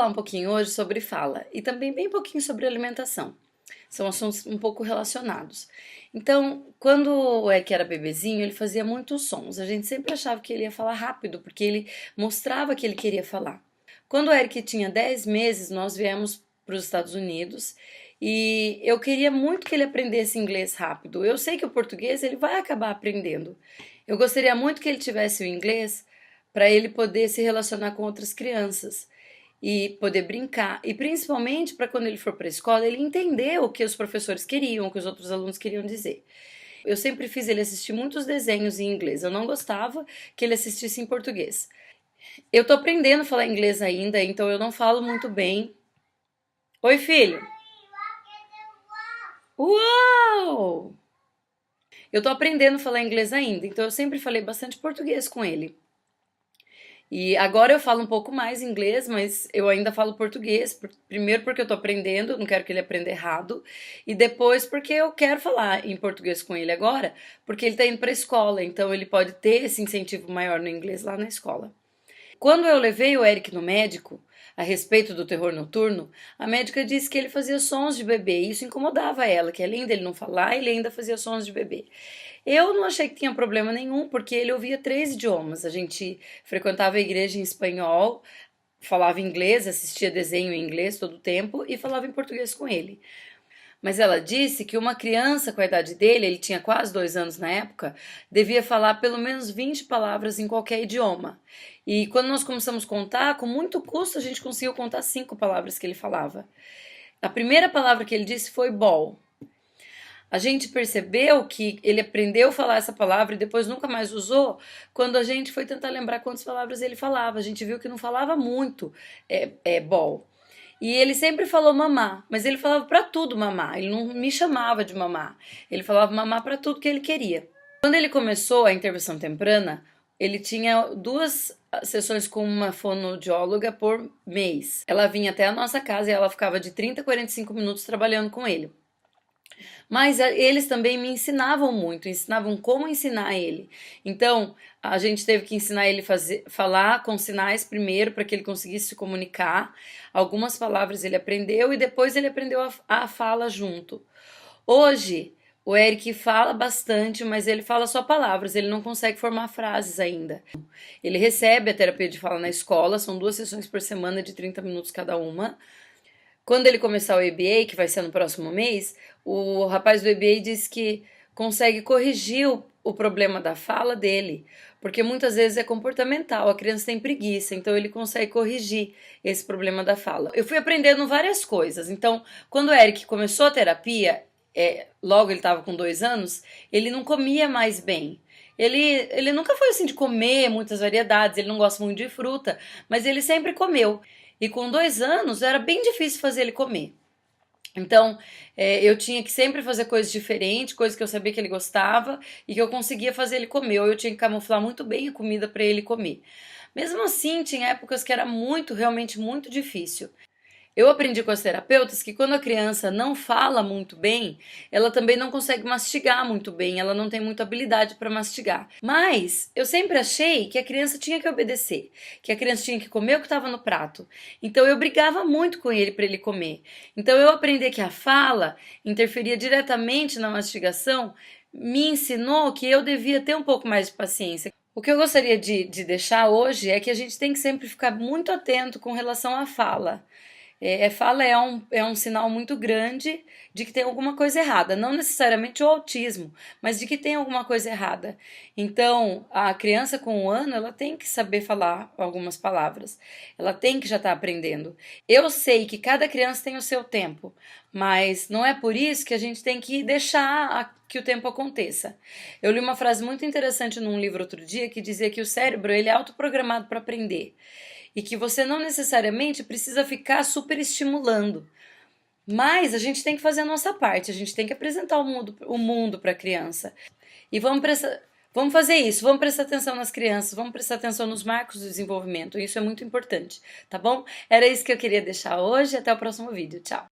falar um pouquinho hoje sobre fala e também bem pouquinho sobre alimentação. São assuntos um pouco relacionados. Então, quando o Eric era bebezinho, ele fazia muitos sons. A gente sempre achava que ele ia falar rápido, porque ele mostrava que ele queria falar. Quando o Eric tinha 10 meses, nós viemos para os Estados Unidos e eu queria muito que ele aprendesse inglês rápido. Eu sei que o português ele vai acabar aprendendo. Eu gostaria muito que ele tivesse o inglês para ele poder se relacionar com outras crianças e poder brincar, e principalmente para quando ele for para a escola, ele entender o que os professores queriam, o que os outros alunos queriam dizer. Eu sempre fiz ele assistir muitos desenhos em inglês, eu não gostava que ele assistisse em português. Eu tô aprendendo a falar inglês ainda, então eu não falo muito bem. Oi, filho! Uau! Eu tô aprendendo a falar inglês ainda, então eu sempre falei bastante português com ele. E agora eu falo um pouco mais inglês, mas eu ainda falo português. Primeiro porque eu tô aprendendo, não quero que ele aprenda errado. E depois porque eu quero falar em português com ele agora, porque ele tá indo pra escola, então ele pode ter esse incentivo maior no inglês lá na escola. Quando eu levei o Eric no médico, a respeito do terror noturno, a médica disse que ele fazia sons de bebê e isso incomodava ela, que além dele não falar, ele ainda fazia sons de bebê. Eu não achei que tinha problema nenhum, porque ele ouvia 3 idiomas. A gente frequentava a igreja em espanhol, falava inglês, assistia desenho em inglês todo o tempo e falava em português com ele. Mas ela disse que uma criança com a idade dele, ele tinha quase 2 anos na época, devia falar pelo menos 20 palavras em qualquer idioma. E quando nós começamos a contar, com muito custo a gente conseguiu contar 5 palavras que ele falava. A primeira palavra que ele disse foi ball. A gente percebeu que ele aprendeu a falar essa palavra e depois nunca mais usou quando a gente foi tentar lembrar quantas palavras ele falava. A gente viu que não falava muito ball. E ele sempre falou mamá, mas ele falava pra tudo mamá, ele não me chamava de mamá, ele falava mamá pra tudo que ele queria. Quando ele começou a intervenção temprana, ele tinha 2 sessões com uma fonoaudióloga por mês. Ela vinha até a nossa casa e ela ficava de 30 a 45 minutos trabalhando com ele. Mas eles também me ensinavam muito, ensinavam como ensinar ele. Então, a gente teve que ensinar ele a falar com sinais primeiro, para que ele conseguisse se comunicar. Algumas palavras ele aprendeu e depois ele aprendeu a fala junto. Hoje, o Eric fala bastante, mas ele fala só palavras, ele não consegue formar frases ainda. Ele recebe a terapia de fala na escola, são 2 sessões por semana de 30 minutos cada uma. Quando ele começar o EBA, que vai ser no próximo mês, o rapaz do EBA disse que consegue corrigir o problema da fala dele, porque muitas vezes é comportamental, a criança tem preguiça, então ele consegue corrigir esse problema da fala. Eu fui aprendendo várias coisas, então quando o Eric começou a terapia, logo ele estava com 2 anos, ele não comia mais bem. Ele nunca foi assim de comer muitas variedades, ele não gosta muito de fruta, mas ele sempre comeu. E com 2 anos era bem difícil fazer ele comer. Então, eu tinha que sempre fazer coisas diferentes, coisas que eu sabia que ele gostava e que eu conseguia fazer ele comer. Ou eu tinha que camuflar muito bem a comida para ele comer. Mesmo assim, tinha épocas que era realmente muito difícil. Eu aprendi com as terapeutas que quando a criança não fala muito bem, ela também não consegue mastigar muito bem, ela não tem muita habilidade para mastigar. Mas eu sempre achei que a criança tinha que obedecer, que a criança tinha que comer o que estava no prato. Então eu brigava muito com ele para ele comer. Então eu aprendi que a fala interferia diretamente na mastigação, me ensinou que eu devia ter um pouco mais de paciência. O que eu gostaria de deixar hoje é que a gente tem que sempre ficar muito atento com relação à fala. Fala é um sinal muito grande de que tem alguma coisa errada, não necessariamente o autismo, mas de que tem alguma coisa errada. Então, a criança com 1 ano, ela tem que saber falar algumas palavras, ela tem que já estar aprendendo. Eu sei que cada criança tem o seu tempo, mas não é por isso que a gente tem que deixar que o tempo aconteça. Eu li uma frase muito interessante num livro outro dia que dizia que o cérebro ele é autoprogramado para aprender. E que você não necessariamente precisa ficar super estimulando. Mas a gente tem que fazer a nossa parte, a gente tem que apresentar o mundo para a criança. E vamos fazer isso, vamos prestar atenção nas crianças, vamos prestar atenção nos marcos do desenvolvimento. Isso é muito importante, tá bom? Era isso que eu queria deixar hoje, até o próximo vídeo. Tchau!